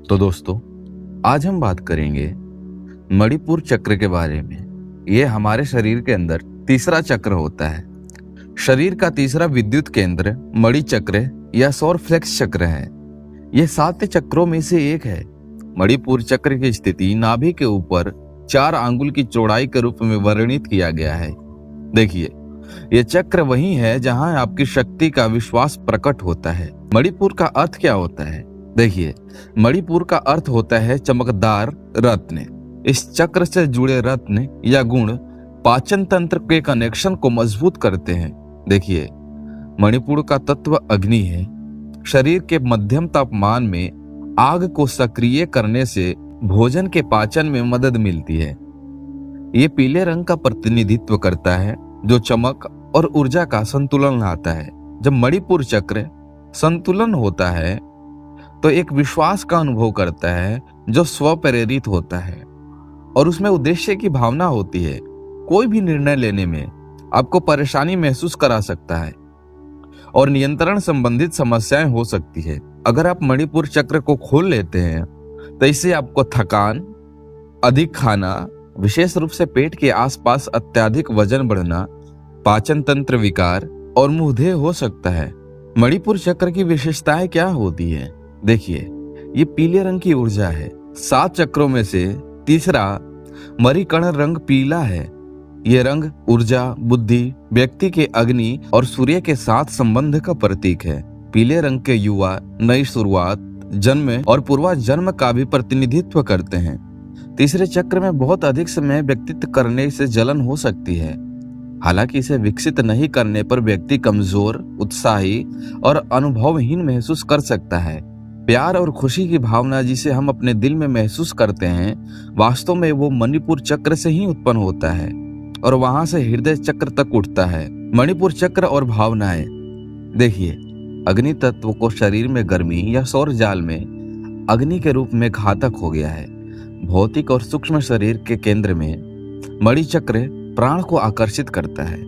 तो दोस्तों, आज हम बात करेंगे मणिपुर चक्र के बारे में। ये हमारे शरीर के अंदर तीसरा चक्र होता है। शरीर का तीसरा विद्युत केंद्र मणि चक्र या सौर फ्लेक्स चक्र है। यह 7 चक्रों में से एक है। मणिपुर चक्र की स्थिति नाभि के ऊपर 4 आंगुल की चौड़ाई के रूप में वर्णित किया गया है। देखिए, यह चक्र वही है जहां आपकी शक्ति का विश्वास प्रकट होता है। मणिपुर का अर्थ क्या होता है? देखिए, मणिपुर का अर्थ होता है चमकदार रत्न। इस चक्र से जुड़े रत्न या गुण पाचन तंत्र के कनेक्शन को मजबूत करते हैं। देखिए, मणिपुर का तत्व अग्नि है। शरीर के मध्यम तापमान में आग को सक्रिय करने से भोजन के पाचन में मदद मिलती है। ये पीले रंग का प्रतिनिधित्व करता है जो चमक और ऊर्जा का संतुलन लाता है। जब मणिपुर चक्र संतुलन होता है तो एक विश्वास का अनुभव करता है जो स्व प्रेरित होता है और उसमें उद्देश्य की भावना होती है। कोई भी निर्णय लेने में आपको परेशानी महसूस करा सकता है और नियंत्रण संबंधित समस्याएं हो सकती है। अगर आप मणिपुर चक्र को खोल लेते हैं तो इससे आपको थकान, अधिक खाना, विशेष रूप से पेट के आसपास अत्यधिक वजन बढ़ना, पाचन तंत्र विकार और मुंहदेह हो सकता है। मणिपुर चक्र की विशेषताएं क्या होती है? देखिए, ये पीले रंग की ऊर्जा है। 7 चक्रों में से तीसरा मणिकर्ण रंग पीला है। ये रंग ऊर्जा, बुद्धि, व्यक्ति के अग्नि और सूर्य के साथ संबंध का प्रतीक है। पीले रंग के युवा नई शुरुआत, जन्म और पूर्वजन्म का भी प्रतिनिधित्व करते हैं। तीसरे चक्र में बहुत अधिक समय व्यतीत करने से जलन हो सकती है। हालांकि इसे विकसित नहीं करने पर व्यक्ति कमजोर, उत्साही और अनुभवहीन महसूस कर सकता है। प्यार और खुशी की भावना जिसे हम अपने दिल में महसूस करते हैं, वास्तव में वो मणिपुर चक्र से ही उत्पन्न होता है और वहां से हृदय चक्र तक उठता है। मणिपुर चक्र और भावनाएं। देखिए, अग्नि तत्व को शरीर में गर्मी या सौर जाल में अग्नि के रूप में घातक हो गया है। भौतिक और सूक्ष्म शरीर के केंद्र में मणि चक्र प्राण को आकर्षित करता है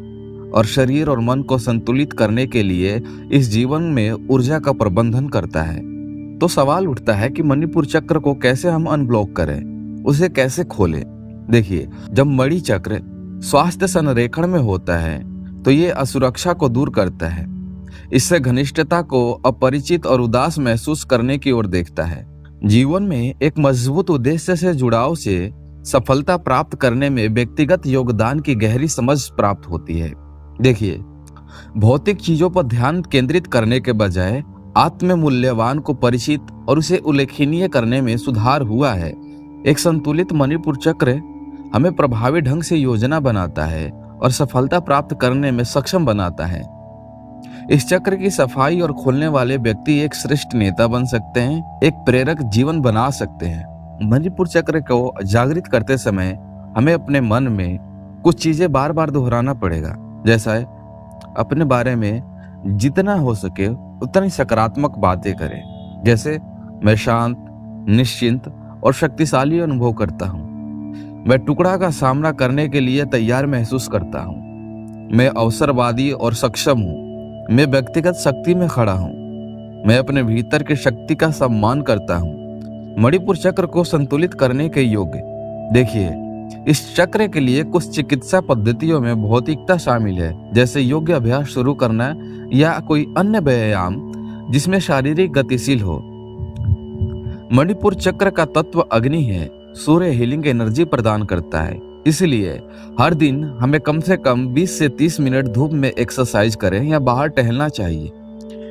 और शरीर और मन को संतुलित करने के लिए इस जीवन में ऊर्जा का प्रबंधन करता है। तो सवाल उठता है कि मणिपुर चक्र को कैसे हम अनब्लॉक करें, उसे कैसे खोलें? देखिए, जब मणि चक्र स्वास्थ्य संरेखण में होता है तो ये असुरक्षा को दूर करता है। इससे घनिष्ठता को अपरिचित और उदास महसूस करने की ओर देखता है। जीवन में एक मजबूत उद्देश्य से जुड़ाव से सफलता प्राप्त करने में व्यक्तिगत योगदान की गहरी समझ प्राप्त होती है। देखिए, भौतिक चीजों पर ध्यान केंद्रित करने के बजाय आत्म मूल्यवान को परिचित और उसे उल्लेखनीय करने में सुधार हुआ है। एक संतुलित मणिपुर चक्र हमें प्रभावी ढंग से योजना बनाता है और सफलता प्राप्त करने में सक्षम बनाता है। इस चक्र की सफाई और खोलने वाले व्यक्ति एक श्रेष्ठ नेता बन सकते हैं, एक प्रेरक जीवन बना सकते हैं। मणिपुर चक्र को जागृत करते समय हमें अपने मन में कुछ चीजें बार बार दोहराना पड़ेगा, जैसा अपने बारे में जितना हो सके उतनी सकारात्मक बातें करें। जैसे, मैं शांत, निश्चिंत और शक्तिशाली अनुभव करता हूँ। मैं टुकड़ा का सामना करने के लिए तैयार महसूस करता हूँ। मैं अवसरवादी और सक्षम हूँ। मैं व्यक्तिगत शक्ति में खड़ा हूँ। मैं अपने भीतर की शक्ति का सम्मान करता हूँ। मणिपुर चक्र को संतुलित करने के योग्य। देखिए, इस चक्र के लिए कुछ चिकित्सा पद्धतियों में भौतिकता शामिल है, जैसे योग्य अभ्यास शुरू करना या कोई अन्य व्यायाम जिसमें शारीरिक गतिशील हो। मणिपुर चक्र का तत्व अग्नि है। सूर्य हीलिंग एनर्जी प्रदान करता है, इसलिए हर दिन हमें कम से कम 20 से 30 मिनट धूप में एक्सरसाइज करें या बाहर टहलना चाहिए।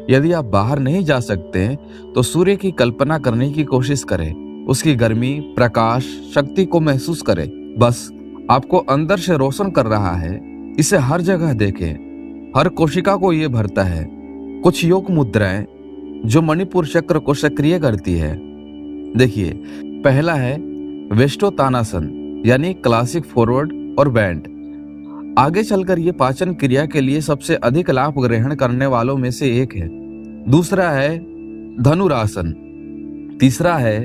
यदि आप बाहर नहीं जा सकते तो सूर्य की कल्पना करने की कोशिश करें। उसकी गर्मी, प्रकाश, शक्ति को महसूस करें। बस आपको अंदर से रोशन कर रहा है। इसे हर जगह देखें, हर कोशिका को ये भरता है। कुछ योग मुद्राएं जो मणिपुर चक्र को सक्रिय करती है। देखिए, पहला है वेष्टोतानासन, यानी क्लासिक फॉरवर्ड और बैंड। आगे चलकर ये पाचन क्रिया के लिए सबसे अधिक लाभ ग्रहण करने वालों में से एक है। दूसरा है धनुरासन। तीसरा है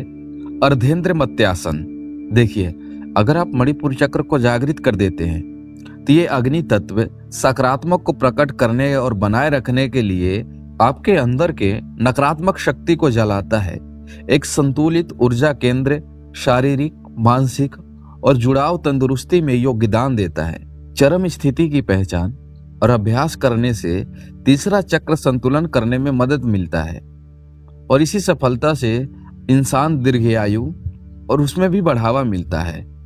अर्धेंद्र मत्यासन। देखिए, अगर आप मणिपुर चक्र को जागृत कर देते हैं तो ये अग्नि तत्व सकारात्मक को प्रकट करने और बनाए रखने के लिए आपके अंदर के नकारात्मक शक्ति को जलाता है। एक संतुलित ऊर्जा केंद्र शारीरिक, मानसिक और जुड़ाव तंदुरुस्ती में योगदान देता है। चरम स्थिति की पहचान और अभ्यास करने से तीसरा चक्र संतुलन करने में मदद मिलता है और इसी सफलता से इंसान दीर्घायु और उसमें भी बढ़ावा मिलता है।